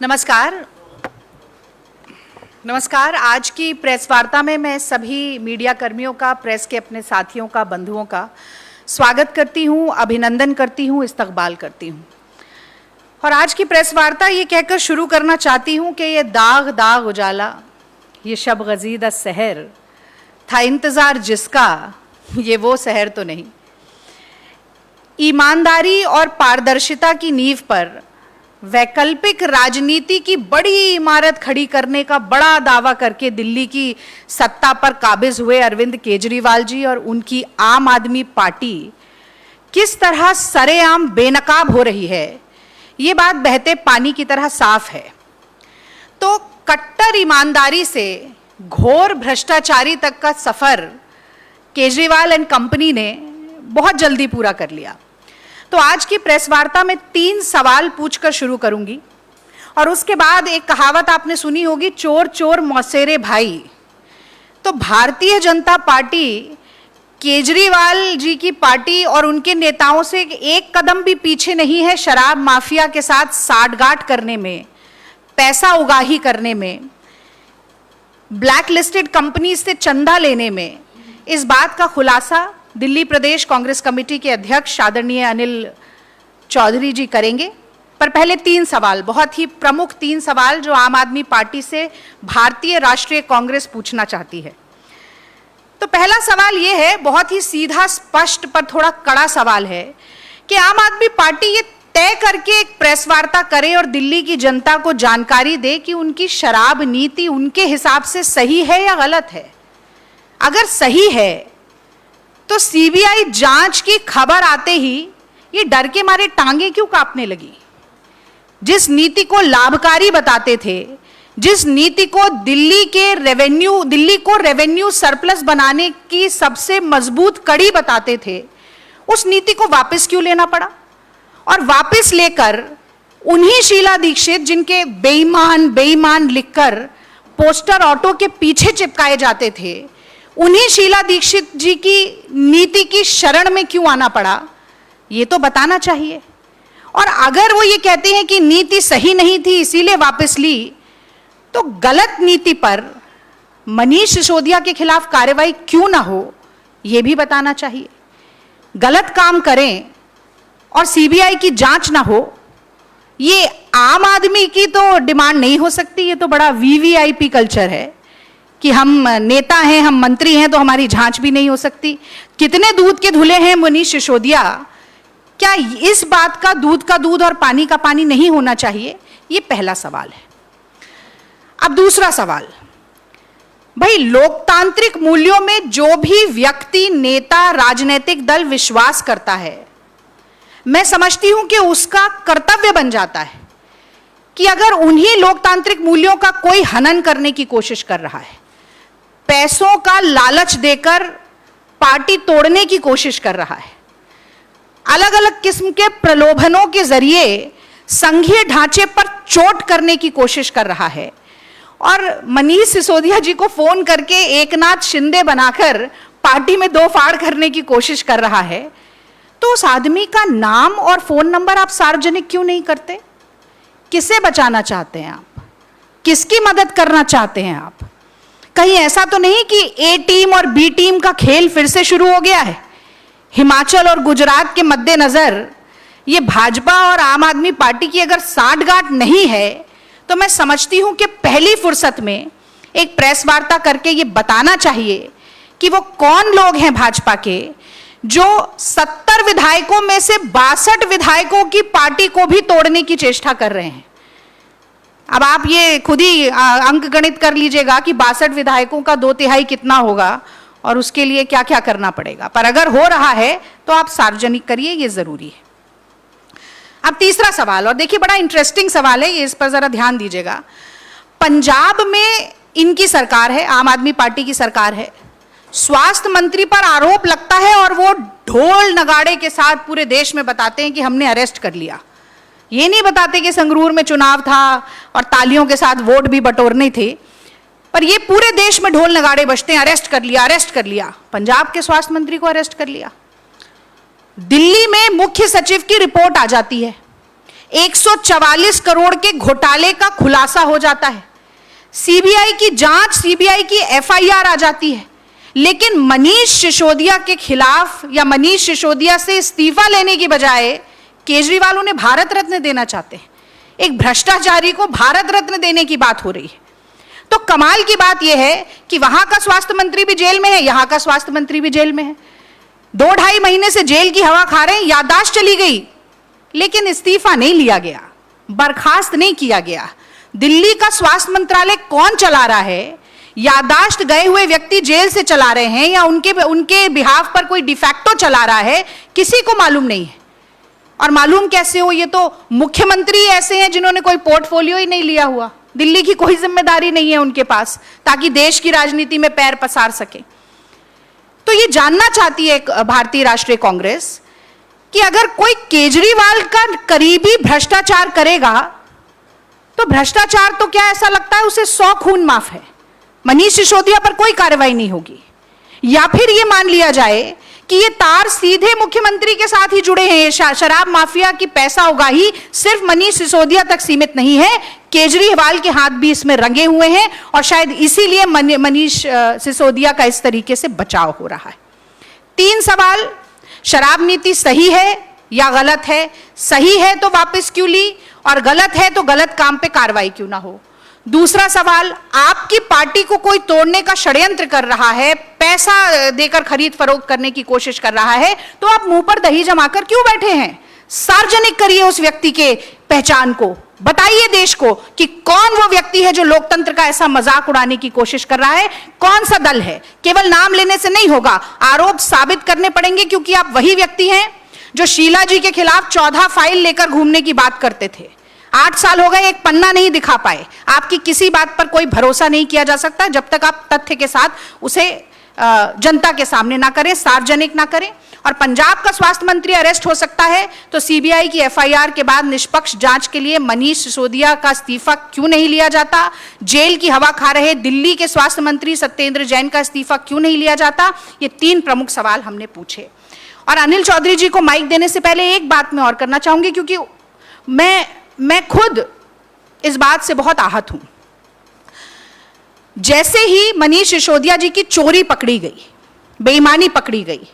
नमस्कार। आज की प्रेस वार्ता में मैं सभी मीडिया कर्मियों का, प्रेस के अपने साथियों का, बंधुओं का स्वागत करती हूं, अभिनंदन करती हूं, इस्तकबाल करती हूं। और आज की प्रेस वार्ता ये कहकर शुरू करना चाहती हूं कि ये दाग दाग उजाला, ये शब गजीदा सहर था इंतज़ार जिसका, ये वो सहर तो नहीं। ईमानदारी और पारदर्शिता की नींव पर वैकल्पिक राजनीति की बड़ी इमारत खड़ी करने का बड़ा दावा करके दिल्ली की सत्ता पर काबिज हुए अरविंद केजरीवाल जी और उनकी आम आदमी पार्टी किस तरह सरेआम बेनकाब हो रही है, ये बात बहते पानी की तरह साफ है। तो कट्टर ईमानदारी से घोर भ्रष्टाचारी तक का सफर केजरीवाल एंड कंपनी ने बहुत जल्दी पूरा कर लिया। तो आज की प्रेस वार्ता में 3 सवाल पूछकर शुरू करूंगी और उसके बाद एक कहावत आपने सुनी होगी, चोर चोर मौसेरे भाई। तो भारतीय जनता पार्टी केजरीवाल जी की पार्टी और उनके नेताओं से एक कदम भी पीछे नहीं है शराब माफिया के साथ साठगांठ करने में, पैसा उगाही करने में, ब्लैक लिस्टेड कंपनी से चंदा लेने में। इस बात का खुलासा दिल्ली प्रदेश कांग्रेस कमेटी के अध्यक्ष आदरणीय अनिल चौधरी जी करेंगे। पर पहले 3 सवाल, बहुत ही प्रमुख 3 सवाल जो आम आदमी पार्टी से भारतीय राष्ट्रीय कांग्रेस पूछना चाहती है। तो पहला सवाल ये है, बहुत ही सीधा स्पष्ट पर थोड़ा कड़ा सवाल है कि आम आदमी पार्टी ये तय करके एक प्रेस वार्ता करे और दिल्ली की जनता को जानकारी दे कि उनकी शराब नीति उनके हिसाब से सही है या गलत है। अगर सही है तो सीबीआई जांच की खबर आते ही ये डर के मारे टांगे क्यों कांपने लगी? जिस नीति को लाभकारी बताते थे, जिस नीति को दिल्ली को रेवेन्यू सरप्लस बनाने की सबसे मजबूत कड़ी बताते थे, उस नीति को वापस क्यों लेना पड़ा? और वापस लेकर उन्हीं शीला दीक्षित जिनके बेईमान लिखकर पोस्टर ऑटो के पीछे चिपकाए जाते थे, उन्हीं शीला दीक्षित जी की नीति की शरण में क्यों आना पड़ा, ये तो बताना चाहिए। और अगर वो ये कहते हैं कि नीति सही नहीं थी इसीलिए वापस ली, तो गलत नीति पर मनीष सिसोदिया के खिलाफ कार्रवाई क्यों ना हो, ये भी बताना चाहिए। गलत काम करें और सीबीआई की जांच ना हो, ये आम आदमी की तो डिमांड नहीं हो सकती। ये तो बड़ा वीवीआईपी कल्चर है कि हम नेता हैं, हम मंत्री हैं, तो हमारी जांच भी नहीं हो सकती। कितने दूध के धुले हैं मनीष सिसोदिया, क्या इस बात का दूध और पानी का पानी नहीं होना चाहिए? ये पहला सवाल है। अब दूसरा सवाल, भाई लोकतांत्रिक मूल्यों में जो भी व्यक्ति, नेता, राजनीतिक दल विश्वास करता है, मैं समझती हूं कि उसका कर्तव्य बन जाता है कि अगर उन्हीं लोकतांत्रिक मूल्यों का कोई हनन करने की कोशिश कर रहा है, पैसों का लालच देकर पार्टी तोड़ने की कोशिश कर रहा है, अलग अलग किस्म के प्रलोभनों के जरिए संघीय ढांचे पर चोट करने की कोशिश कर रहा है और मनीष सिसोदिया जी को फोन करके एकनाथ शिंदे बनाकर पार्टी में 2 फाड़ करने की कोशिश कर रहा है, तो उस आदमी का नाम और फोन नंबर आप सार्वजनिक क्यों नहीं करते? किसे बचाना चाहते हैं आप? किसकी मदद करना चाहते हैं आप? कहीं ऐसा तो नहीं कि ए टीम और बी टीम का खेल फिर से शुरू हो गया है? हिमाचल और गुजरात के मद्देनजर ये भाजपा और आम आदमी पार्टी की अगर साठगांठ नहीं है, तो मैं समझती हूं कि पहली फुर्सत में एक प्रेस वार्ता करके ये बताना चाहिए कि वो कौन लोग हैं भाजपा के जो 70 विधायकों में से 62 विधायकों की पार्टी को भी तोड़ने की चेष्टा कर रहे हैं। अब आप ये खुद ही अंक गणित कर लीजिएगा कि 62 विधायकों का 2/3 कितना होगा और उसके लिए क्या क्या करना पड़ेगा। पर अगर हो रहा है तो आप सार्वजनिक करिए, ये जरूरी है। अब तीसरा सवाल, और देखिए बड़ा इंटरेस्टिंग सवाल है, ये इस पर जरा ध्यान दीजिएगा। पंजाब में इनकी सरकार है, आम आदमी पार्टी की सरकार है। स्वास्थ्य मंत्री पर आरोप लगता है और वो ढोल नगाड़े के साथ पूरे देश में बताते हैं कि हमने अरेस्ट कर लिया। ये नहीं बताते कि संगरूर में चुनाव था और तालियों के साथ वोट भी बटोरने थे, पर ये पूरे देश में ढोल नगाड़े बजते हैं, अरेस्ट कर लिया, अरेस्ट कर लिया। पंजाब के स्वास्थ्य मंत्री को अरेस्ट कर लिया। दिल्ली में मुख्य सचिव की रिपोर्ट आ जाती है 144 करोड़ के घोटाले का खुलासा हो जाता है, सीबीआई की जांच, सीबीआई की एफआईआर आ जाती है, लेकिन मनीष सिसोदिया के खिलाफ या मनीष सिसोदिया से इस्तीफा लेने की बजाय केजरीवाल उन्हें भारत रत्न देना चाहते हैं। एक भ्रष्टाचारी को भारत रत्न देने की बात हो रही है। तो कमाल की बात यह है कि वहां का स्वास्थ्य मंत्री भी जेल में है, यहां का स्वास्थ्य मंत्री भी जेल में है। 2-2.5 महीने से जेल की हवा खा रहे हैं, याददाश्त चली गई, लेकिन इस्तीफा नहीं लिया गया, बर्खास्त नहीं किया गया। दिल्ली का स्वास्थ्य मंत्रालय कौन चला रहा है? याददाश्त गए हुए व्यक्ति जेल से चला रहे हैं या उनके बिहाफ पर कोई डिफैक्टो चला रहा है, किसी को मालूम नहीं है। और मालूम कैसे हो? ये तो मुख्यमंत्री ऐसे हैं जिन्होंने कोई पोर्टफोलियो ही नहीं लिया हुआ, दिल्ली की कोई जिम्मेदारी नहीं है उनके पास ताकि देश की राजनीति में पैर पसार सके। तो ये जानना चाहती है भारतीय राष्ट्रीय कांग्रेस कि अगर कोई केजरीवाल का करीबी भ्रष्टाचार करेगा तो भ्रष्टाचार तो क्या ऐसा लगता है उसे 100 खून माफ है, मनीष सिसोदिया पर कोई कार्रवाई नहीं होगी। या फिर ये मान लिया जाए कि ये तार सीधे मुख्यमंत्री के साथ ही जुड़े हैं, शराब माफिया की पैसा उगाही सिर्फ मनीष सिसोदिया तक सीमित नहीं है, केजरीवाल के हाथ भी इसमें रंगे हुए हैं और शायद इसीलिए मनीष सिसोदिया का इस तरीके से बचाव हो रहा है। 3 सवाल, शराब नीति सही है या गलत है? सही है तो वापस क्यों ली, और गलत है तो गलत काम पे कार्रवाई क्यों ना हो? दूसरा सवाल, आपकी पार्टी को कोई तोड़ने का षड्यंत्र कर रहा है, पैसा देकर खरीद फरोख्त करने की कोशिश कर रहा है, तो आप मुंह पर दही जमाकर क्यों बैठे हैं? सार्वजनिक करिए उस व्यक्ति के पहचान को, बताइए देश को कि कौन वो व्यक्ति है जो लोकतंत्र का ऐसा मजाक उड़ाने की कोशिश कर रहा है, कौन सा दल है। केवल नाम लेने से नहीं होगा, आरोप साबित करने पड़ेंगे, क्योंकि आप वही व्यक्ति हैं जो शीला जी के खिलाफ 14 फाइल लेकर घूमने की बात करते थे। 8 साल हो गए, एक पन्ना नहीं दिखा पाए। आपकी किसी बात पर कोई भरोसा नहीं किया जा सकता जब तक आप तथ्य के साथ उसे जनता के सामने ना करें, सार्वजनिक ना करें। और पंजाब का स्वास्थ्य मंत्री अरेस्ट हो सकता है तो सीबीआई की एफआईआर के बाद निष्पक्ष जांच के लिए मनीष सिसोदिया का इस्तीफा क्यों नहीं लिया जाता? जेल की हवा खा रहे दिल्ली के स्वास्थ्य मंत्री सत्येंद्र जैन का इस्तीफा क्यों नहीं लिया जाता? ये 3 प्रमुख सवाल हमने पूछे। और अनिल चौधरी जी को माइक देने से पहले एक बात मैं और करना चाहूंगी, क्योंकि मैं खुद इस बात से बहुत आहत हूं। जैसे ही मनीष सिसोदिया जी की चोरी पकड़ी गई, बेईमानी पकड़ी गई,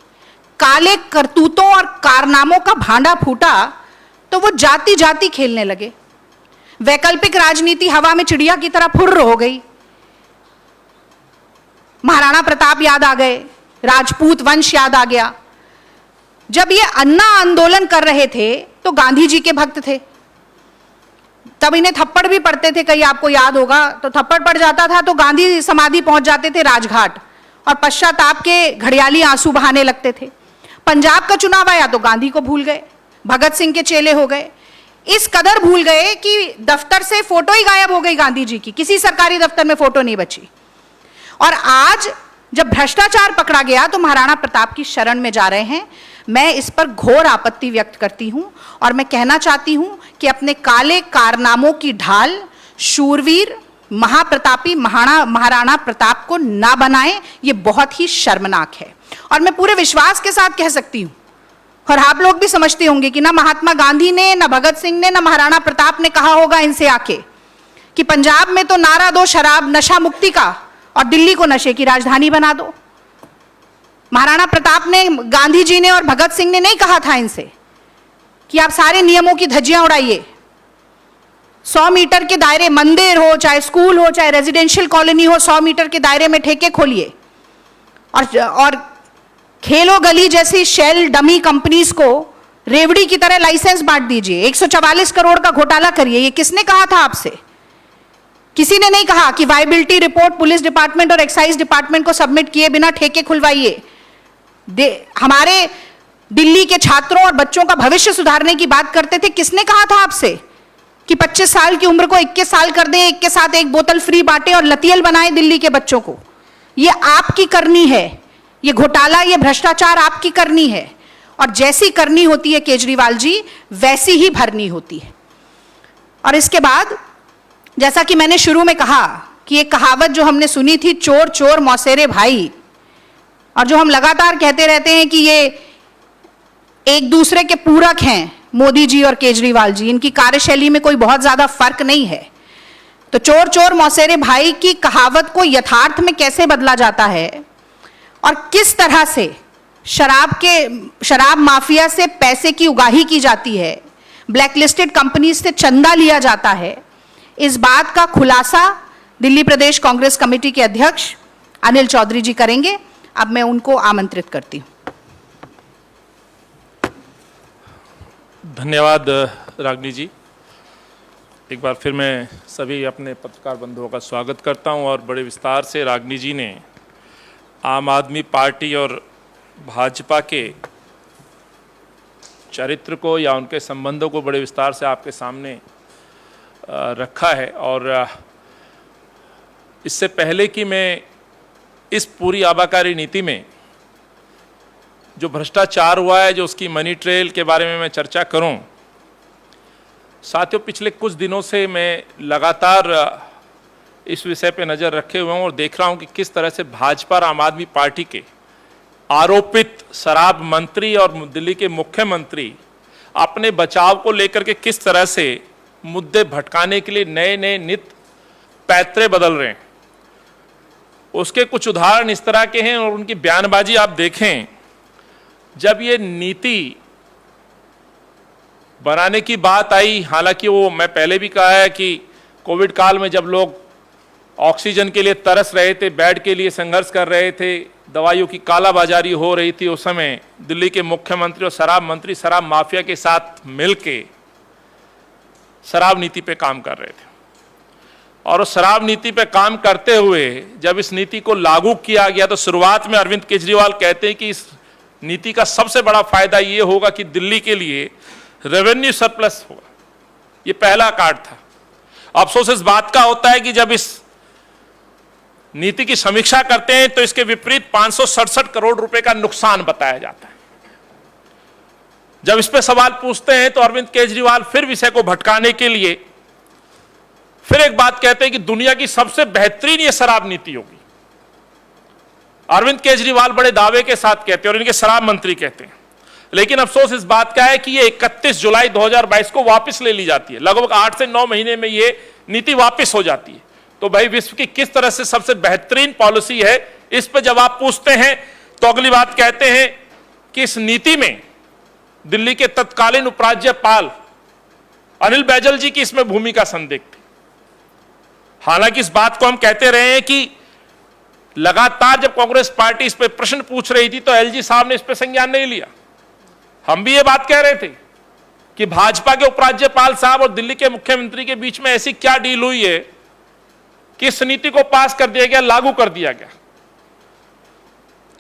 काले करतूतों और कारनामों का भांडा फूटा, तो वो जाति जाति खेलने लगे। वैकल्पिक राजनीति हवा में चिड़िया की तरह फुर्र हो गई। महाराणा प्रताप याद आ गए, राजपूत वंश याद आ गया। जब ये अन्ना आंदोलन कर रहे थे तो गांधी जी के भक्त थे, तब इन्हें थप्पड़ भी पड़ते थे, कहीं आपको याद होगा, तो थप्पड़ पड़ जाता था तो गांधी समाधि पहुंच जाते थे राजघाट और पश्चाताप के घड़ियाली आंसू बहाने लगते थे। पंजाब का चुनाव आया तो गांधी को भूल गए, भगत सिंह के चेले हो गए, इस कदर भूल गए कि दफ्तर से फोटो ही गायब हो गई गांधी जी की, किसी सरकारी दफ्तर में फोटो नहीं बची। और आज जब भ्रष्टाचार पकड़ा गया तो महाराणा प्रताप की शरण में जा रहे हैं। मैं इस पर घोर आपत्ति व्यक्त करती हूं और मैं कहना चाहती हूं कि अपने काले कारनामों की ढाल शूरवीर महाप्रतापी महाराणा प्रताप को ना बनाएं, ये बहुत ही शर्मनाक है। और मैं पूरे विश्वास के साथ कह सकती हूं, और आप लोग भी समझते होंगे कि ना महात्मा गांधी ने, ना भगत सिंह ने, ना महाराणा प्रताप ने कहा होगा इनसे आके कि पंजाब में तो नारा दो शराब नशा मुक्ति का और दिल्ली को नशे की राजधानी बना दो। महाराणा प्रताप ने, गांधी जी ने और भगत सिंह ने नहीं कहा था इनसे कि आप सारे नियमों की धज्जियां उड़ाइए, 100 मीटर के दायरे, मंदिर हो चाहे स्कूल हो चाहे रेजिडेंशियल कॉलोनी हो, 100 मीटर के दायरे में ठेके खोलिए और खेलो गली जैसी शेल डमी कंपनीज को रेवड़ी की तरह लाइसेंस बांट दीजिए, 144 करोड़ का घोटाला करिए। ये किसने कहा था आपसे? किसी ने नहीं कहा कि वायबिलिटी रिपोर्ट पुलिस डिपार्टमेंट और एक्साइज डिपार्टमेंट को सबमिट किए बिना ठेके खुलवाइए। हमारे दिल्ली के छात्रों और बच्चों का भविष्य सुधारने की बात करते थे, किसने कहा था आपसे कि 25 साल की उम्र को 21 साल कर दें, एक के साथ एक बोतल फ्री बांटे और लतियल बनाए दिल्ली के बच्चों को? ये आपकी करनी है, ये घोटाला, ये भ्रष्टाचार आपकी करनी है। और जैसी करनी होती है केजरीवाल जी, वैसी ही भरनी होती है। और इसके बाद जैसा कि मैंने शुरू में कहा कि एक कहावत जो हमने सुनी थी, चोर चोर मौसेरे भाई, और जो हम लगातार कहते रहते हैं कि ये एक दूसरे के पूरक हैं, मोदी जी और केजरीवाल जी, इनकी कार्यशैली में कोई बहुत ज्यादा फर्क नहीं है। तो चोर चोर मौसेरे भाई की कहावत को यथार्थ में कैसे बदला जाता है और किस तरह से शराब माफिया से पैसे की उगाही की जाती है, ब्लैकलिस्टेड कंपनीज से चंदा लिया जाता है, इस बात का खुलासा दिल्ली प्रदेश कांग्रेस कमेटी के अध्यक्ष अनिल चौधरी जी करेंगे। अब मैं उनको आमंत्रित करती हूं। धन्यवाद रागिनी जी। एक बार फिर मैं सभी अपने पत्रकार बंधुओं का स्वागत करता हूं और बड़े विस्तार से रागिनी जी ने आम आदमी पार्टी और भाजपा के चरित्र को या उनके संबंधों को बड़े विस्तार से आपके सामने रखा है। और इससे पहले कि मैं इस पूरी आबाकारी नीति में जो भ्रष्टाचार हुआ है, जो उसकी मनी ट्रेल के बारे में मैं चर्चा करूं, साथियों पिछले कुछ दिनों से मैं लगातार इस विषय पे नज़र रखे हुए हूं और देख रहा हूं कि किस तरह से भाजपा और आम आदमी पार्टी के आरोपित शराब मंत्री और दिल्ली के मुख्यमंत्री अपने बचाव को लेकर के किस तरह से मुद्दे भटकाने के लिए नए नए नित पैतरे बदल रहे हैं। उसके कुछ उदाहरण इस तरह के हैं और उनकी बयानबाजी आप देखें। जब ये नीति बनाने की बात आई, हालांकि वो मैं पहले भी कहा है कि कोविड काल में जब लोग ऑक्सीजन के लिए तरस रहे थे, बेड के लिए संघर्ष कर रहे थे, दवाइयों की कालाबाजारी हो रही थी, उस समय दिल्ली के मुख्यमंत्री और शराब मंत्री शराब माफिया के साथ मिलके शराब नीति पे काम कर रहे थे। और उस शराब नीति पे काम करते हुए जब इस नीति को लागू किया गया तो शुरुआत में अरविंद केजरीवाल कहते हैं कि इस नीति का सबसे बड़ा फायदा ये होगा कि दिल्ली के लिए रेवेन्यू सरप्लस होगा। ये पहला कार्ड था। अफसोस इस बात का होता है कि जब इस नीति की समीक्षा करते हैं तो इसके विपरीत 567 करोड़ रुपए का नुकसान बताया जाता है। जब इस पे सवाल पूछते हैं तो अरविंद केजरीवाल फिर विषय को भटकाने के लिए फिर एक बात कहते हैं कि दुनिया की सबसे बेहतरीन ये शराब नीति होगी। अरविंद केजरीवाल बड़े दावे के साथ कहते हैं और इनके शराब मंत्री कहते हैं, लेकिन अफसोस इस बात का है कि ये 31 जुलाई 2022 को वापस ले ली जाती है। लगभग 8 से 9 महीने में ये नीति वापस हो जाती है। तो भाई विश्व की किस तरह से सबसे बेहतरीन पॉलिसी है, इस पर जब आप पूछते हैं तो अगली बात कहते हैं कि इस नीति में दिल्ली के तत्कालीन उपराज्यपाल अनिल बैजल जी की इसमें भूमिका संदिग्ध थी। हालांकि इस बात को हम कहते रहे हैं कि लगातार जब कांग्रेस पार्टी इस पर प्रश्न पूछ रही थी तो एलजी साहब ने इस पर संज्ञान नहीं लिया। हम भी ये बात कह रहे थे कि भाजपा के उपराज्यपाल साहब और दिल्ली के मुख्यमंत्री के बीच में ऐसी क्या डील हुई है कि इस नीति को पास कर दिया गया, लागू कर दिया गया।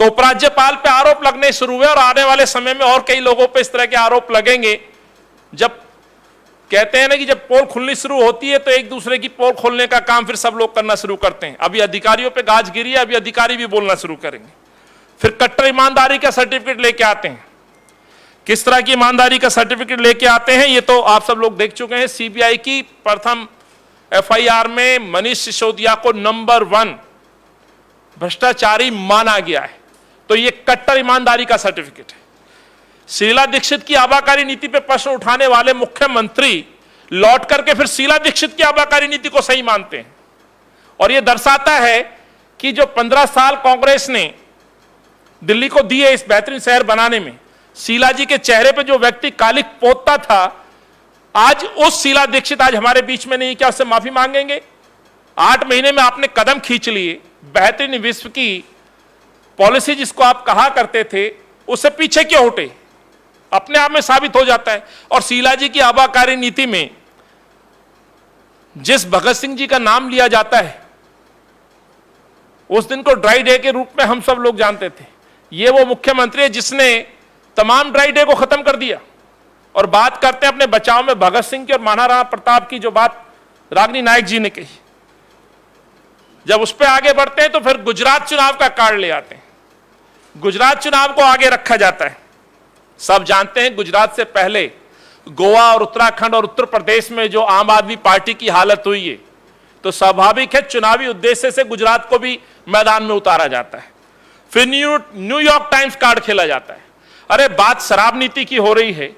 तो उपराज्यपाल पे आरोप लगने शुरू हुए और आने वाले समय में और कई लोगों पे इस तरह के आरोप लगेंगे। जब कहते हैं ना कि जब पोल खुलनी शुरू होती है तो एक दूसरे की पोल खोलने का काम फिर सब लोग करना शुरू करते हैं। अभी अधिकारियों पे गाज गिरी है, अभी अधिकारी भी बोलना शुरू करेंगे। फिर कट्टर ईमानदारी का सर्टिफिकेट लेके आते हैं। किस तरह की ईमानदारी का सर्टिफिकेट लेके आते हैं ये तो आप सब लोग देख चुके हैं। सीबीआई की प्रथम एफआईआर में मनीष सिसोदिया को नंबर 1 भ्रष्टाचारी माना गया है। तो ये कट्टर ईमानदारी का सर्टिफिकेट है। शीला दीक्षित की आबाकारी नीति पे प्रश्न उठाने वाले मुख्यमंत्री लौट करके फिर शीला दीक्षित की आबाकारी नीति को सही मानते हैं। और यह दर्शाता है कि जो 15 साल कांग्रेस ने दिल्ली को दिए इस बेहतरीन शहर बनाने में, शीला जी के चेहरे पे जो व्यक्ति कालिक पोतता था, आज उस शीला दीक्षित आज हमारे बीच में नहीं। क्या उससे माफी मांगेंगे? 8 महीने में आपने कदम खींच लिए, बेहतरीन विश्व की पॉलिसी जिसको आप कहा करते थे उससे पीछे क्यों हटे? अपने आप में साबित हो जाता है। और शीला जी की आबाकारी नीति में जिस भगत सिंह जी का नाम लिया जाता है उस दिन को ड्राई डे के रूप में हम सब लोग जानते थे। ये वो मुख्यमंत्री है जिसने तमाम ड्राई डे को खत्म कर दिया। और बात करते हैं अपने बचाव में भगत सिंह की और महाराणा प्रताप की, जो बात रागिनी नायक जी ने कही। जब उस पर आगे बढ़ते हैं तो फिर गुजरात चुनाव का कार्ड ले आते हैं। गुजरात चुनाव को आगे रखा जाता है। सब जानते हैं गुजरात से पहले गोवा और उत्तराखंड और उत्तर प्रदेश में जो आम आदमी पार्टी की हालत हुई है, तो स्वाभाविक है चुनावी उद्देश्य से गुजरात को भी मैदान में उतारा जाता है। फिर न्यूयॉर्क टाइम्स कार्ड खेला जाता है। अरे बात शराब नीति की हो रही है,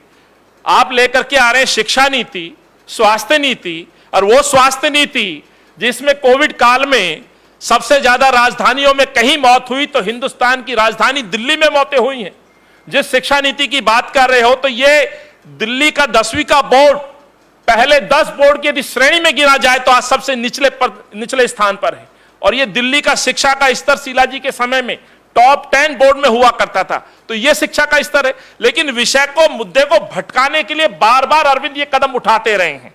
आप लेकर के आ रहे हैं शिक्षा नीति, स्वास्थ्य नीति, और वो स्वास्थ्य नीति जिसमें कोविड काल में सबसे ज्यादा राजधानियों में कहीं मौत हुई तो हिंदुस्तान की राजधानी दिल्ली में मौतें हुई हैं। जिस शिक्षा नीति की बात कर रहे हो तो ये दिल्ली का 10वीं का बोर्ड पहले 10 बोर्ड की यदि श्रेणी में गिना जाए तो आज सबसे निचले स्थान पर है। और ये दिल्ली का शिक्षा का स्तर शीला जी के समय में टॉप 10 बोर्ड में हुआ करता था। तो ये शिक्षा का स्तर है, लेकिन विषय को, मुद्दे को भटकाने के लिए बार बार अरविंद ये कदम उठाते रहे हैं।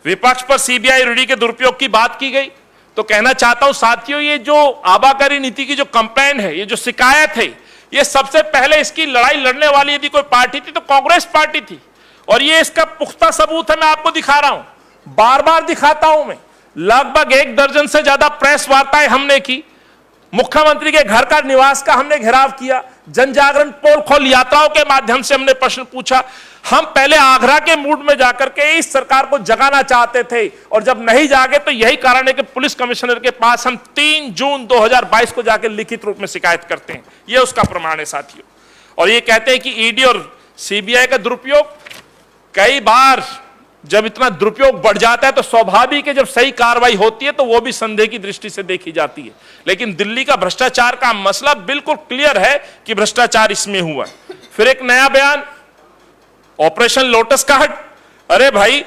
विपक्ष पर सीबीआई ईडी के दुरुपयोग की बात की गई तो कहना चाहता हूं साथियों, ये जो आबाकारी नीति की जो कंप्लेंट है, ये जो शिकायत है, ये सबसे पहले इसकी लड़ाई लड़ने वाली यदि कोई पार्टी थी तो कांग्रेस पार्टी थी। और ये इसका पुख्ता सबूत है, मैं आपको दिखा रहा हूं, बार बार दिखाता हूं मैं। लगभग 1 दर्जन से ज्यादा प्रेस वार्ताएं हमने की, मुख्यमंत्री के घर का, निवास का हमने घेराव किया, जन जागरण पोल खोल यात्राओं के माध्यम से हमने प्रश्न पूछा। हम पहले आगरा के मूड में जाकर के इस सरकार को जगाना चाहते थे, और जब नहीं जागे तो यही कारण है कि पुलिस कमिश्नर के पास हम 3 जून 2022 को जाकर लिखित रूप में शिकायत करते हैं। यह उसका प्रमाण है साथियों। और ये कहते हैं कि ईडी और सीबीआई का दुरुपयोग, कई बार जब इतना दुरुपयोग बढ़ जाता है तो स्वाभाविक है जब सही कार्रवाई होती है तो वो भी संदेह की दृष्टि से देखी जाती है। लेकिन दिल्ली का भ्रष्टाचार का मसला बिल्कुल क्लियर है कि भ्रष्टाचार इसमें हुआ। फिर एक नया बयान, ऑपरेशन लोटस का हट। अरे भाई,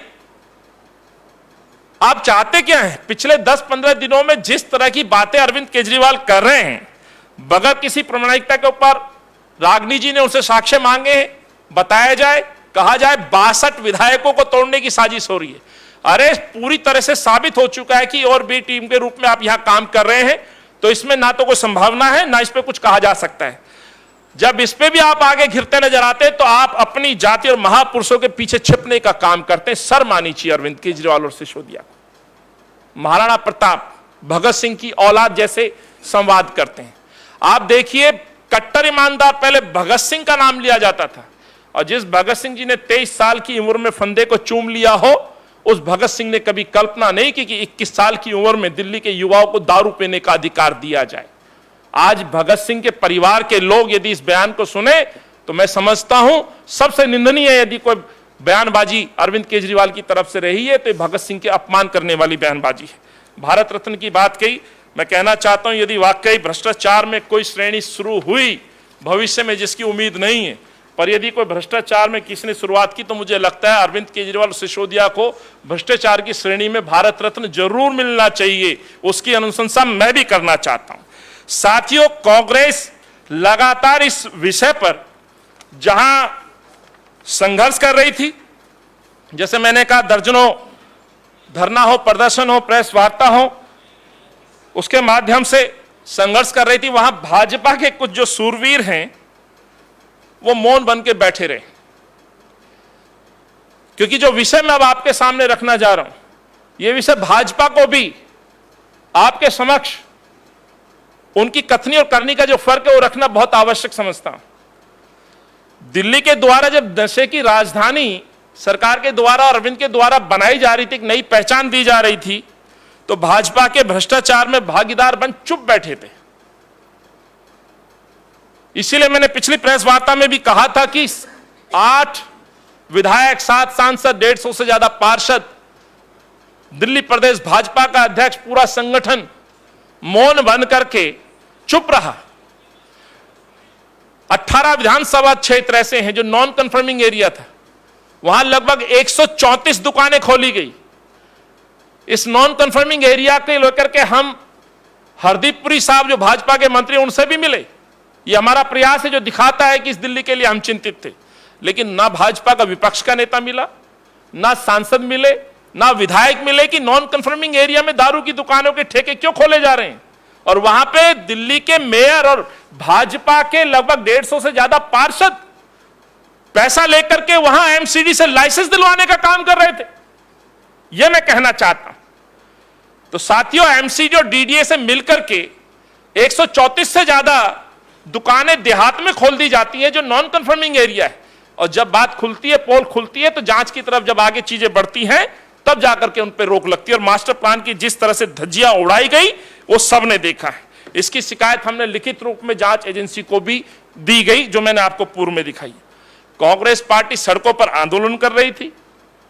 आप चाहते क्या हैं? पिछले 10-15 दिनों में जिस तरह की बातें अरविंद केजरीवाल कर रहे हैं, बगैर किसी प्रामाणिकता के ऊपर रागनी जी ने उनसे साक्ष्य मांगे हैं, बताया जाए, कहा जाए 62 विधायकों को तोड़ने की साजिश हो रही है। अरे पूरी तरह से साबित हो चुका है कि और बी टीम के रूप में आप यहां काम कर रहे हैं, तो इसमें ना तो कोई संभावना है, ना इस पे कुछ कहा जा सकता है। जब इस पे भी आप आगे घिरते नजर आते हैं तो आप अपनी जाति और महापुरुषों के पीछे छिपने का काम करते हैं। शर्म आनी चाहिए अरविंद केजरीवाल और सिसोदिया को। महाराणा प्रताप, भगत सिंह की औलाद जैसे संवाद करते हैं। आप देखिए, कट्टर ईमानदार पहले भगत सिंह का नाम लिया जाता था, और जिस भगत सिंह जी ने 23 साल की उम्र में फंदे को चूम लिया हो, उस भगत सिंह ने कभी कल्पना नहीं की कि 21 साल की उम्र में दिल्ली के युवाओं को दारू पीने का अधिकार दिया जाए। आज भगत सिंह के परिवार के लोग यदि इस बयान को सुने तो मैं समझता हूं सबसे निंदनीय है। यदि कोई बयानबाजी अरविंद केजरीवाल की तरफ से रही है तो भगत सिंह के अपमान करने वाली बयानबाजी है। भारत रत्न की बात कही, मैं कहना चाहता हूं यदि वाकई भ्रष्टाचार में कोई श्रेणी शुरू हुई भविष्य में, जिसकी उम्मीद नहीं है, पर यदि कोई भ्रष्टाचार में किसी ने शुरुआत की तो मुझे लगता है अरविंद केजरीवाल और सिसोदिया को भ्रष्टाचार की श्रेणी में भारत रत्न जरूर मिलना चाहिए। उसकी अनुशंसा मैं भी करना चाहता हूं। साथियों, कांग्रेस लगातार इस विषय पर जहां संघर्ष कर रही थी, जैसे मैंने कहा दर्जनों धरना हो, प्रदर्शन हो, प्रेस वार्ता हो, उसके माध्यम से संघर्ष कर रही थी, वहां भाजपा के कुछ जो सूरवीर हैं वो मौन बन के बैठे रहे। क्योंकि जो विषय मैं अब आपके सामने रखना जा रहा हूं, यह विषय भाजपा को भी आपके समक्ष उनकी कथनी और करनी का जो फर्क है वो रखना बहुत आवश्यक समझता हूं। दिल्ली के द्वारा जब नशे की राजधानी सरकार के द्वारा, अरविंद के द्वारा बनाई जा रही थी, एक नई पहचान दी जा रही थी, तो भाजपा के भ्रष्टाचार में भागीदार बन चुप बैठे थे। इसीलिए मैंने पिछली प्रेस वार्ता में भी कहा था कि 8 विधायक, 7 सांसद, 150 से ज्यादा पार्षद, दिल्ली प्रदेश भाजपा का अध्यक्ष, पूरा संगठन मौन बन करके चुप रहा। 18 विधानसभा क्षेत्र ऐसे हैं जो नॉन कंफर्मिंग एरिया था, वहां लगभग 134 दुकानें खोली गई। इस नॉन कंफर्मिंग एरिया के लेकर के हम हरदीप पुरी साहब जो भाजपा के मंत्री, उनसे भी मिले। ये हमारा प्रयास है जो दिखाता है कि इस दिल्ली के लिए हम चिंतित थे। लेकिन ना भाजपा का विपक्ष का नेता मिला, ना सांसद मिले, ना विधायक मिले कि नॉन कंफर्मिंग एरिया में दारू की दुकानों के ठेके क्यों खोले जा रहे हैं। और वहां पे दिल्ली के मेयर और भाजपा के लगभग 150 से ज्यादा पार्षद पैसा लेकर के वहां एमसीडी से लाइसेंस दिलवाने का काम कर रहे थे। यह मैं कहना चाहता हूं। तो साथियों, एमसीडी और डीडीए से मिलकर के 134 से ज्यादा दुकानें देहात में खोल दी जाती हैं जो नॉन कंफर्मिंग एरिया है। और जब बात खुलती है, पोल खुलती है, तो जांच की तरफ जब आगे चीजें बढ़ती हैं तब जाकर के उन पर रोक लगती है। और मास्टर प्लान की जिस तरह से धज्जियां उड़ाई गई वो सबने देखा है। इसकी शिकायत हमने लिखित रूप में जांच एजेंसी को भी दी गई, जो मैंने आपको पूर्व में दिखाई। कांग्रेस पार्टी सड़कों पर आंदोलन कर रही थी,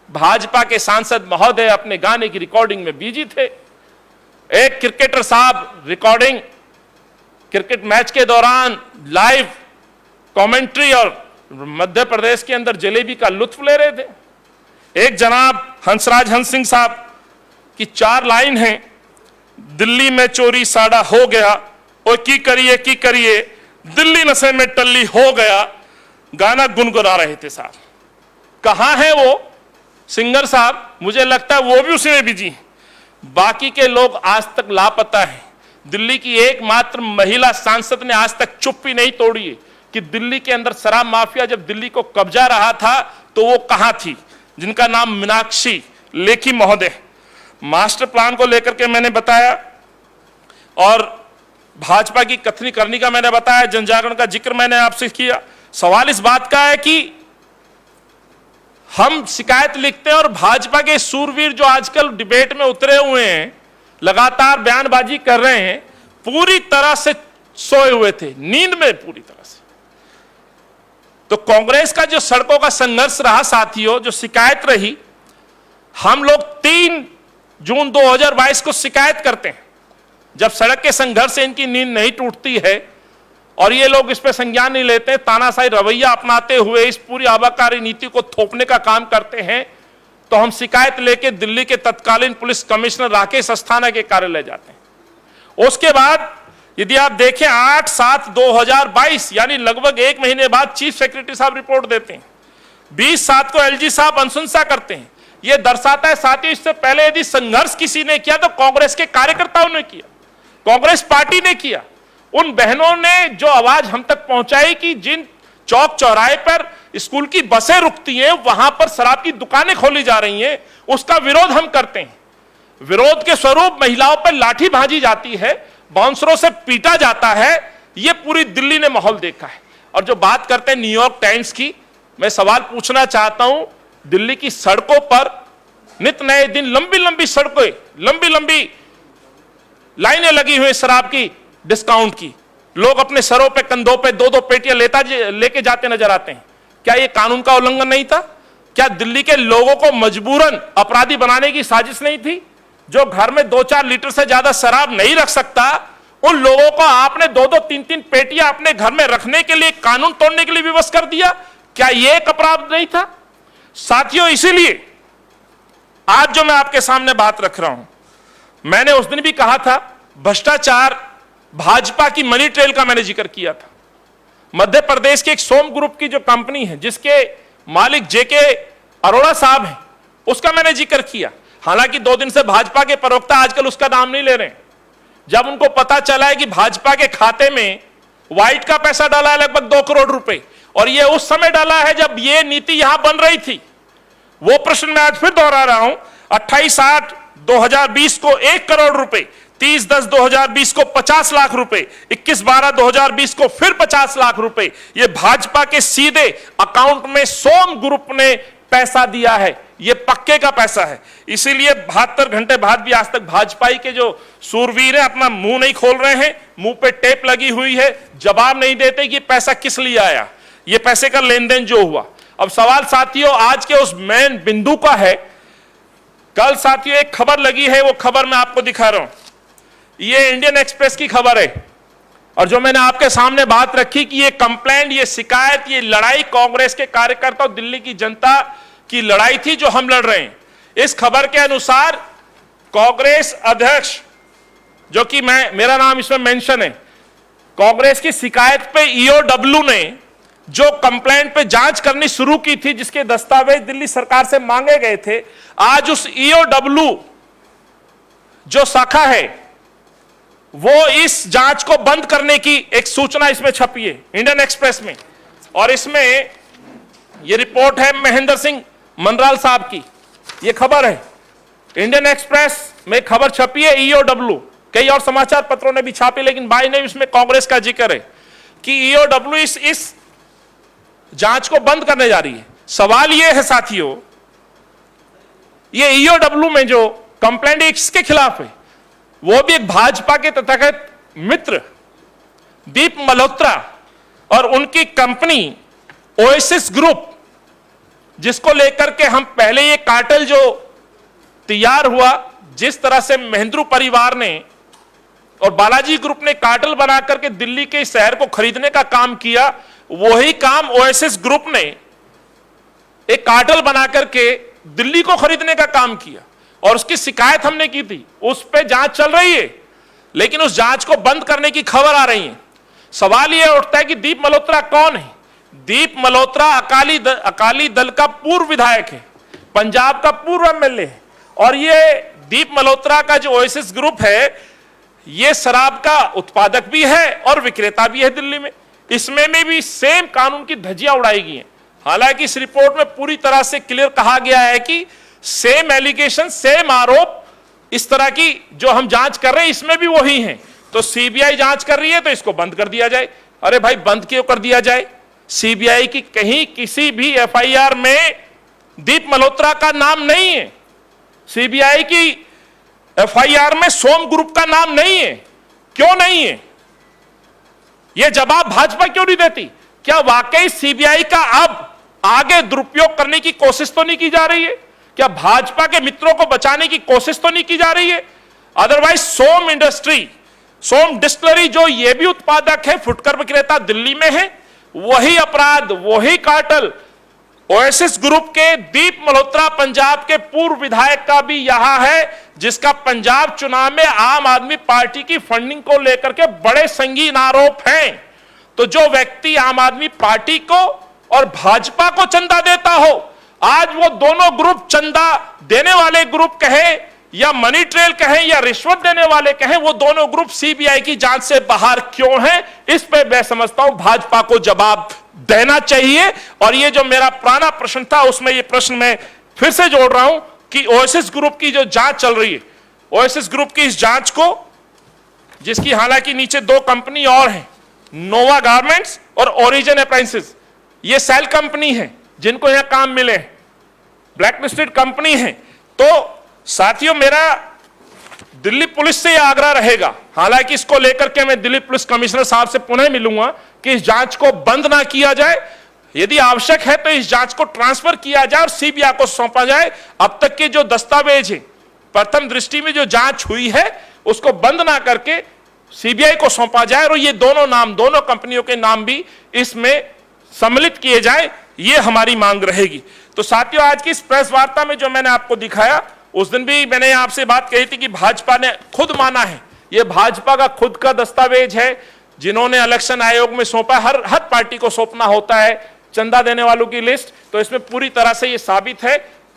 भाजपा के सांसद महोदय अपने गाने की रिकॉर्डिंग में बिजी थे, एक क्रिकेटर साहब रिकॉर्डिंग क्रिकेट मैच के दौरान लाइव कमेंट्री और मध्य प्रदेश के अंदर जलेबी का लुत्फ ले रहे थे, एक जनाब हंसराज हंस सिंह साहब की 4 लाइन है, दिल्ली में चोरी साड़ा हो गया, ओ की करिए दिल्ली नशे में टल्ली हो गया, गाना गुनगुना रहे थे साहब। कहां है वो सिंगर साहब? मुझे लगता है वो भी उसी में बिजी है। बाकी के लोग आज तक लापता हैं। दिल्ली की एकमात्र महिला सांसद ने आज तक चुप्पी नहीं तोड़ी है कि दिल्ली के अंदर शराब माफिया जब दिल्ली को कब्जा रहा था तो वो कहां थी, जिनका नाम मीनाक्षी लेखी महोदय। मास्टर प्लान को लेकर के मैंने बताया और भाजपा की कथनी करनी का मैंने बताया, जनजागरण का जिक्र मैंने आपसे किया। सवाल इस बात का है कि हम शिकायत लिखते हैं और भाजपा के सूरवीर जो आजकल डिबेट में उतरे हुए हैं, लगातार बयानबाजी कर रहे हैं, पूरी तरह से सोए हुए थे, नींद में पूरी तरह से। तो कांग्रेस का जो सड़कों का संघर्ष रहा साथियों, जो शिकायत रही, हम लोग 3 जून 2022 को शिकायत करते हैं। जब सड़क के संघर्ष से इनकी नींद नहीं टूटती है और ये लोग इस पे संज्ञान नहीं लेते, तानाशाही रवैया अपनाते हुए इस पूरी आबकारी नीति को थोपने का काम करते हैं, तो हम शिकायत लेके दिल्ली के तत्कालीन पुलिस कमिश्नर राकेश अस्थाना के कार्यालय जाते हैं। उसके बाद यदि आप देखें 8/7/2022 यानी लगभग 1 महीने बाद चीफ सेक्रेटरी साहब रिपोर्ट देते हैं, 20/7 को एलजी साहब अनुशंसा करते हैं। यह दर्शाता है साथियों, इससे पहले यदि संघर्ष किसी ने किया तो कांग्रेस के कार्यकर्ताओं ने किया, कांग्रेस पार्टी ने किया। उन बहनों ने जो आवाज हम तक पहुंचाई कि जिन चौक चौराहे पर स्कूल की बसें रुकती हैं वहां पर शराब की दुकानें खोली जा रही हैं, उसका विरोध हम करते हैं। विरोध के स्वरूप महिलाओं पर लाठी भांजी जाती है, बाउंसरों से पीटा जाता है, यह पूरी दिल्ली ने माहौल देखा है। और जो बात करते हैं न्यूयॉर्क टाइम्स की, मैं सवाल पूछना चाहता हूं, दिल्ली की सड़कों पर नित नए दिन लंबी लंबी सड़कें, लंबी लंबी लाइनें लगी हुई शराब की, डिस्काउंट की, लोग अपने सरों पे कंधों पे 2-2 पेटियां लेके जाते नजर आते हैं। क्या यह कानून का उल्लंघन नहीं था? क्या दिल्ली के लोगों को मजबूरन अपराधी बनाने की साजिश नहीं थी? जो घर में 2-4 लीटर से ज्यादा शराब नहीं रख सकता, उन लोगों को आपने 2-2, 3-3 पेटियां अपने घर में रखने के लिए, कानून तोड़ने के लिए विवश कर दिया। क्या यह एक अपराध नहीं था साथियों? इसीलिए आज जो मैं आपके सामने बात रख रहा हूं, मैंने उस दिन भी कहा था, भ्रष्टाचार, भाजपा की मनी ट्रेल का मैंने जिक्र किया था। मध्य प्रदेश के एक सोम ग्रुप की जो कंपनी है, जिसके मालिक जेके अरोड़ा साहब हैं, उसका मैंने जिक्र किया। हालांकि 2 दिन से भाजपा के प्रवक्ता आजकल उसका नाम नहीं ले रहे हैं। जब उनको पता चला है कि भाजपा के खाते में व्हाइट का पैसा डाला है लगभग 2 करोड़ रुपए, और यह उस समय डाला है जब यह नीति यहां बन रही थी, वो प्रश्न मैं आज फिर दोहरा रहा हूं। 28/8/2020 को 1 करोड़ रुपए, 30/10/2020 को 50 लाख रुपए, 21/12/2020 को फिर 50 लाख रुपए, यह भाजपा के सीधे अकाउंट में सोम ग्रुप ने पैसा दिया है। यह पक्के का पैसा है। इसीलिए 72 घंटे बाद भी आज तक भाजपाई के जो सूरवीर हैं अपना मुंह नहीं खोल रहे हैं, मुंह पे टेप लगी हुई है, जवाब नहीं देते कि पैसा किस लिए आया, यह पैसे का लेन देन जो हुआ। अब सवाल साथियों आज के उस मेन बिंदु का है। कल साथियों एक खबर लगी है, वो खबर मैं आपको दिखा रहा हूं। ये इंडियन एक्सप्रेस की खबर है, और जो मैंने आपके सामने बात रखी कि ये कंप्लेंट, ये शिकायत, ये लड़ाई कांग्रेस के कार्यकर्ता और दिल्ली की जनता की लड़ाई थी जो हम लड़ रहे हैं। इस खबर के अनुसार कांग्रेस अध्यक्ष, जो कि मेरा नाम इसमें मेंशन है, कांग्रेस की शिकायत पे ईओडब्ल्यू ने जो कंप्लेंट पे जांच करनी शुरू की थी, जिसके दस्तावेज दिल्ली सरकार से मांगे गए थे, आज उस ईओडब्ल्यू जो शाखा है वो इस जांच को बंद करने की एक सूचना इसमें छपी है इंडियन एक्सप्रेस में। और इसमें ये रिपोर्ट है महेंद्र सिंह मनराल साहब की, ये खबर है इंडियन एक्सप्रेस में खबर छपी है। ईओडब्ल्यू, कई और समाचार पत्रों ने भी छापी, लेकिन बाई ने इसमें कांग्रेस का जिक्र है कि ईओडब्ल्यू इस जांच को बंद करने जा रही है। सवाल यह है साथियों, ये ईओडब्ल्यू में जो कंप्लेंट इसके खिलाफ है, वो भी एक भाजपा के तथाकथित मित्र दीप मल्होत्रा और उनकी कंपनी ओएसिस ग्रुप, जिसको लेकर के हम पहले ये कार्टेल जो तैयार हुआ, जिस तरह से महेंद्रू परिवार ने और बालाजी ग्रुप ने कार्टेल बना करके दिल्ली के शहर को खरीदने का काम किया, वही काम ओएसिस ग्रुप ने एक कार्टेल बना करके दिल्ली को खरीदने का काम किया और उसकी शिकायत हमने की थी। उस पे जांच चल रही है, लेकिन उस जांच को बंद करने की खबर आ रही है। सवाल यह उठता है कि दीप मल्होत्रा कौन है? दीप मल्होत्रा अकाली दल का पूर्व विधायक है, पंजाब का पूर्व एमएलए है, और ये दीप मल्होत्रा का जो ओएसिस ग्रुप है, ये शराब का उत्पादक भी है और विक्रेता भी है दिल्ली में। इसमें भी सेम कानून की धज्जियां उड़ाई गई हैं। हालांकि इस रिपोर्ट में पूरी तरह से क्लियर कहा गया है कि सेम एलिगेशन, सेम आरोप, इस तरह की जो हम जांच कर रहे हैं इसमें भी वही हैं। तो सीबीआई जांच कर रही है तो इसको बंद कर दिया जाए। अरे भाई, बंद क्यों कर दिया जाए? सीबीआई की कहीं किसी भी एफआईआर में दीप मल्होत्रा का नाम नहीं है। सीबीआई की एफआईआर में सोम ग्रुप का नाम नहीं है। क्यों नहीं है? यह जवाब भाजपा क्यों नहीं देती? क्या वाकई सीबीआई का अब आगे दुरुपयोग करने की कोशिश तो नहीं की जा रही है? क्या भाजपा के मित्रों को बचाने की कोशिश तो नहीं की जा रही है? अदरवाइज सोम इंडस्ट्री, सोम डिस्टिलरी, जो ये भी उत्पादक है, फुटकर विक्रेता दिल्ली में है, वही अपराध, वही कार्टेल ओएसिस ग्रुप के दीप मल्होत्रा पंजाब के पूर्व विधायक का भी यहां है, जिसका पंजाब चुनाव में आम आदमी पार्टी की फंडिंग को लेकर के बड़े संगीन आरोप हैं। तो जो व्यक्ति आम आदमी पार्टी को और भाजपा को चंदा देता हो, आज वो दोनों ग्रुप, चंदा देने वाले ग्रुप कहे या मनी ट्रेल कहें या रिश्वत देने वाले कहें, वो दोनों ग्रुप सीबीआई की जांच से बाहर क्यों हैं? इस पे मैं समझता हूं भाजपा को जवाब देना चाहिए। और ये जो मेरा पुराना प्रश्न था, उसमें ये प्रश्न मैं फिर से जोड़ रहा हूं कि ओएसिस ग्रुप की जो जांच चल रही है, ओएसिस ग्रुप की इस जांच को, जिसकी हालांकि नीचे दो कंपनी और हैं, नोवा गारमेंट्स और ओरिजिन अप्लायंसेस, ये सेल कंपनी है जिनको यहां काम मिले, ब्लैक लिस्टेड कंपनी है। तो साथियों, मेरा दिल्ली पुलिस से यह आग्रह रहेगा, हालांकि इसको लेकर के मैं दिल्ली पुलिस कमिश्नर साहब से पुनः मिलूंगा कि इस जांच को बंद ना किया जाए। यदि आवश्यक है तो इस जांच को ट्रांसफर किया जाए और सीबीआई को सौंपा जाए। अब तक के जो दस्तावेज है, प्रथम दृष्टि में जो जांच हुई है, उसको बंद ना करके सीबीआई को सौंपा जाए और ये दोनों नाम, दोनों कंपनियों के नाम भी इसमें सम्मिलित किए जाए, ये हमारी मांग रहेगी। तो साथियों, आज की इस प्रेस वार्ता में जो मैंने आपको दिखाया, उस दिन भी मैंने आपसे बात कही थी कि भाजपा ने खुद माना है, यह भाजपा का खुद का दस्तावेज है, जिन्होंने इलेक्शन आयोग में सौंपा। हर पार्टी को सौंपना होता है चंदा देने वालों की लिस्ट, तो इसमें पूरी तरह से यह साबित है।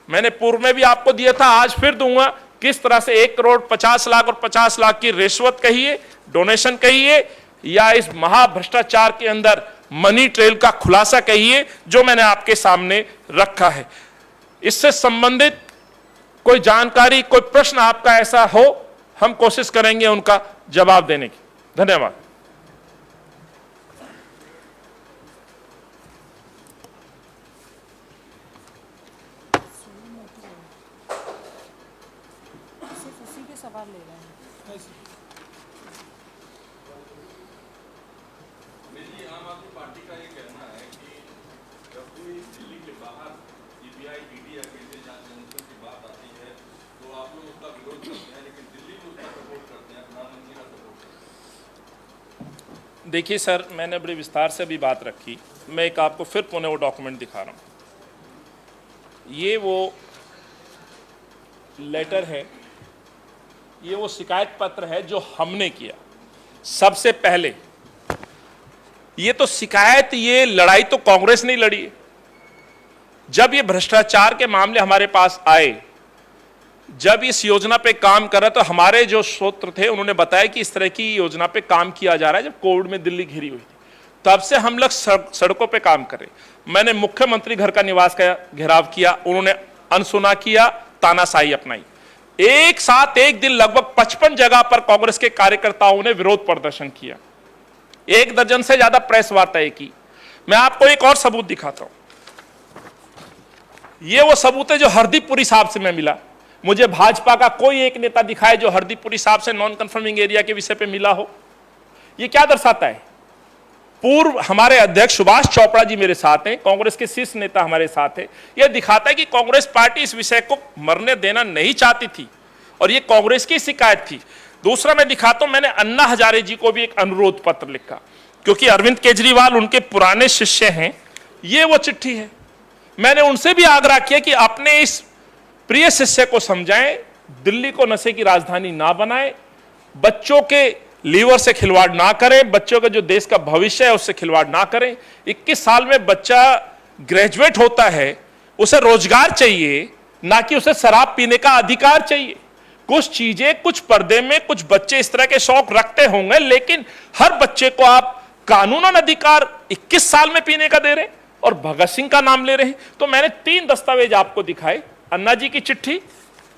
मैंने पूर्व में भी आपको दिया था, आज फिर दूंगा, किस तरह से 1 करोड़ 50 लाख और 50 लाख की रिश्वत कहिए, डोनेशन कहिए, या इस महाभ्रष्टाचार के अंदर मनी ट्रेल का खुलासा कहिए, जो मैंने आपके सामने रखा है। इससे संबंधित कोई जानकारी, कोई प्रश्न आपका ऐसा हो, हम कोशिश करेंगे उनका जवाब देने की। धन्यवाद। सवाल ले रहे हैं। मेरी आम आदमी पार्टी का ये कहना है कि जब भी दिल्ली के बाहर सीबीआई, ईडी या केंद्रीय जांच एजेंसियों की बात आती है तो आप लोग उसका विरोध करते हैं, लेकिन दिल्ली में उसका सपोर्ट करते हैं, प्रधानमंत्री का सपोर्ट करते हैं। देखिए सर, मैंने बड़ी विस्तार से भी बात रखी, मैं एक आपको फिर पुनः वो डॉक्यूमेंट दिखा रहा हूँ। ये वो लेटर है, ये वो शिकायत पत्र है जो हमने किया सबसे पहले। ये तो शिकायत, ये लड़ाई तो कांग्रेस ने लड़ी है। जब ये भ्रष्टाचार के मामले हमारे पास आए, जब इस योजना पे काम कर रहे, तो हमारे जो सूत्र थे उन्होंने बताया कि इस तरह की योजना पे काम किया जा रहा है। जब कोविड में दिल्ली घिरी हुई थी, तब से हम लोग सड़कों पे काम कर रहे। मैंने मुख्यमंत्री घर का निवास का घेराव किया, उन्होंने अनसुना किया, तानाशाही अपनाई। एक साथ एक दिन लगभग 55 जगह पर कांग्रेस के कार्यकर्ताओं ने विरोध प्रदर्शन किया, 1 दर्जन से ज्यादा प्रेस वार्ताएं की। मैं आपको एक और सबूत दिखाता हूं। ये वो सबूत है जो हरदीपपुरी साहब से मैं मिला। मुझे भाजपा का कोई एक नेता दिखाए जो हरदीपपुरी साहब से नॉन कंफर्मिंग एरिया के विषय पे मिला हो। ये क्या दर्शाता है? पूर्व हमारे अध्यक्ष सुभाष चोपड़ा जी मेरे साथ हैं, कांग्रेस के शीर्ष नेता हमारे साथ हैं। यह दिखाता है कि कांग्रेस पार्टी इस विषय को मरने देना नहीं चाहती थी और यह कांग्रेस की शिकायत थी। दूसरा मैं दिखाता हूं, मैंने अन्ना हजारे जी को भी एक अनुरोध पत्र लिखा, क्योंकि अरविंद केजरीवाल उनके पुराने शिष्य हैं। ये वो चिट्ठी है। मैंने उनसे भी आग्रह किया कि अपने इस प्रिय शिष्य को समझाएं, दिल्ली को नशे की राजधानी ना बनाएं, बच्चों के लीवर से खिलवाड़ ना करें, बच्चों का जो देश का भविष्य है उससे खिलवाड़ ना करें। 21 साल में बच्चा ग्रेजुएट होता है, उसे रोजगार चाहिए, ना कि उसे शराब पीने का अधिकार चाहिए। कुछ चीजें कुछ पर्दे में कुछ बच्चे इस तरह के शौक रखते होंगे, लेकिन हर बच्चे को आप कानूनन अधिकार 21 साल में पीने का दे रहे हैं और भगत सिंह का नाम ले रहे हैं। तो मैंने 3 दस्तावेज आपको दिखाए, अन्ना जी की चिट्ठी,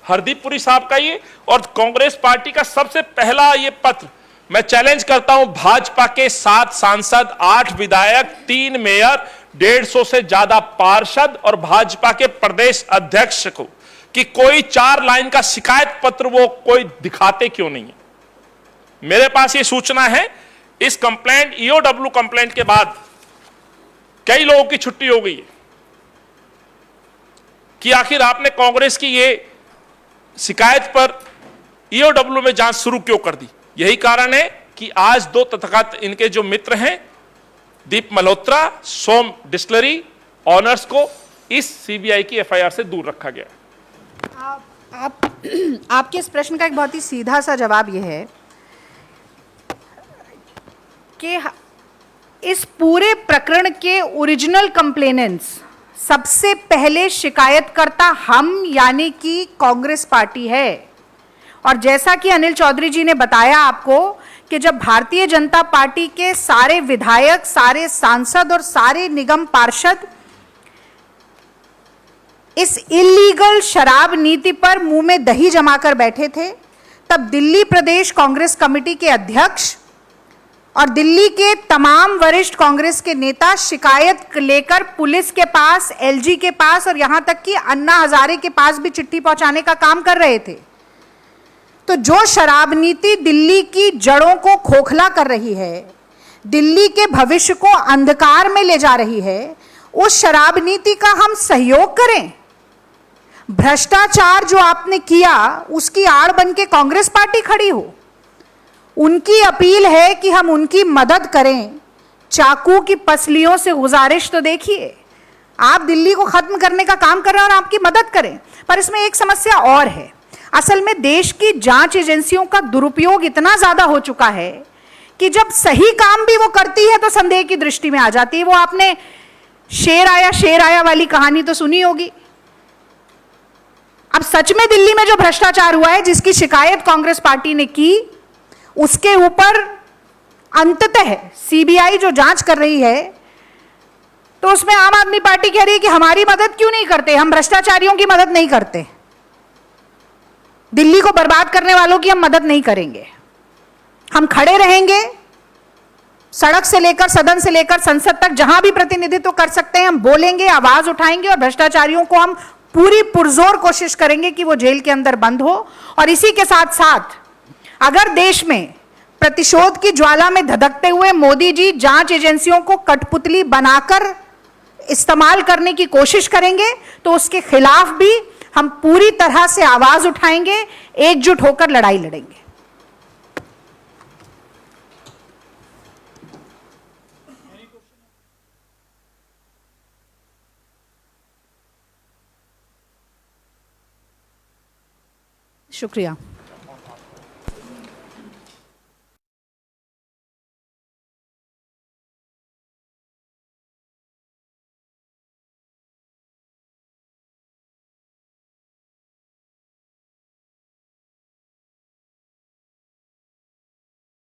हरदीप पुरी साहब का ये, और कांग्रेस पार्टी का सबसे पहला ये पत्र। मैं चैलेंज करता हूं भाजपा के 7 सांसद, 8 विधायक, 3 मेयर, 150 से ज्यादा पार्षद और भाजपा के प्रदेश अध्यक्ष को कि कोई 4 लाइन का शिकायत पत्र वो कोई दिखाते क्यों नहीं है। मेरे पास ये सूचना है, इस कंप्लेंट ईओडब्ल्यू कंप्लेंट के बाद कई लोगों की छुट्टी हो गई है कि आखिर आपने कांग्रेस की ये शिकायत पर ईओडब्ल्यू में जांच शुरू क्यों कर दी। यही कारण है कि आज 2 तथाकथित इनके जो मित्र हैं, दीप मल्होत्रा, सोम डिस्टिलरी ऑनर्स को इस सीबीआई की एफआईआर से दूर रखा गया। आपके इस प्रश्न का एक बहुत ही सीधा सा जवाब यह है कि इस पूरे प्रकरण के ओरिजिनल कंप्लेनेंट्स, सबसे पहले शिकायतकर्ता हम यानी कि कांग्रेस पार्टी है। और जैसा कि अनिल चौधरी जी ने बताया आपको कि जब भारतीय जनता पार्टी के सारे विधायक, सारे सांसद और सारे निगम पार्षद इस इलीगल शराब नीति पर मुंह में दही जमाकर बैठे थे, तब दिल्ली प्रदेश कांग्रेस कमेटी के अध्यक्ष और दिल्ली के तमाम वरिष्ठ कांग्रेस के नेता शिकायत लेकर पुलिस के पास, एलजी के पास और यहां तक कि अन्ना हजारे के पास भी चिट्ठी पहुंचाने का काम कर रहे थे। तो जो शराब नीति दिल्ली की जड़ों को खोखला कर रही है, दिल्ली के भविष्य को अंधकार में ले जा रही है, उस शराब नीति का हम सहयोग करें। भ्रष्टाचार जो आपने किया उसकी आड़ बन के कांग्रेस पार्टी खड़ी हो, उनकी अपील है कि हम उनकी मदद करें। चाकू की पसलियों से गुजारिश तो देखिए, आप दिल्ली को खत्म करने का काम कर रहे हैं और आपकी मदद करें। पर इसमें एक समस्या और है, असल में देश की जांच एजेंसियों का दुरुपयोग इतना ज्यादा हो चुका है कि जब सही काम भी वो करती है तो संदेह की दृष्टि में आ जाती है। वो आपने शेर आया वाली कहानी तो सुनी होगी। अब सच में दिल्ली में जो भ्रष्टाचार हुआ है, जिसकी शिकायत कांग्रेस पार्टी ने की, उसके ऊपर अंततः सीबीआई जो जांच कर रही है, तो उसमें आम आदमी पार्टी कह रही है कि हमारी मदद क्यों नहीं करते, हम भ्रष्टाचारियों की मदद नहीं करते, दिल्ली को बर्बाद करने वालों की हम मदद नहीं करेंगे। हम खड़े रहेंगे, सड़क से लेकर सदन से लेकर संसद तक जहां भी प्रतिनिधित्व कर सकते हैं हम बोलेंगे, आवाज उठाएंगे और भ्रष्टाचारियों को हम पूरी पुरजोर कोशिश करेंगे कि वो जेल के अंदर बंद हो। और इसी के साथ साथ अगर देश में प्रतिशोध की ज्वाला में धधकते हुए मोदी जी जांच एजेंसियों को कठपुतली बनाकर इस्तेमाल करने की कोशिश करेंगे, तो उसके खिलाफ भी हम पूरी तरह से आवाज उठाएंगे, एकजुट होकर लड़ाई लड़ेंगे। शुक्रिया।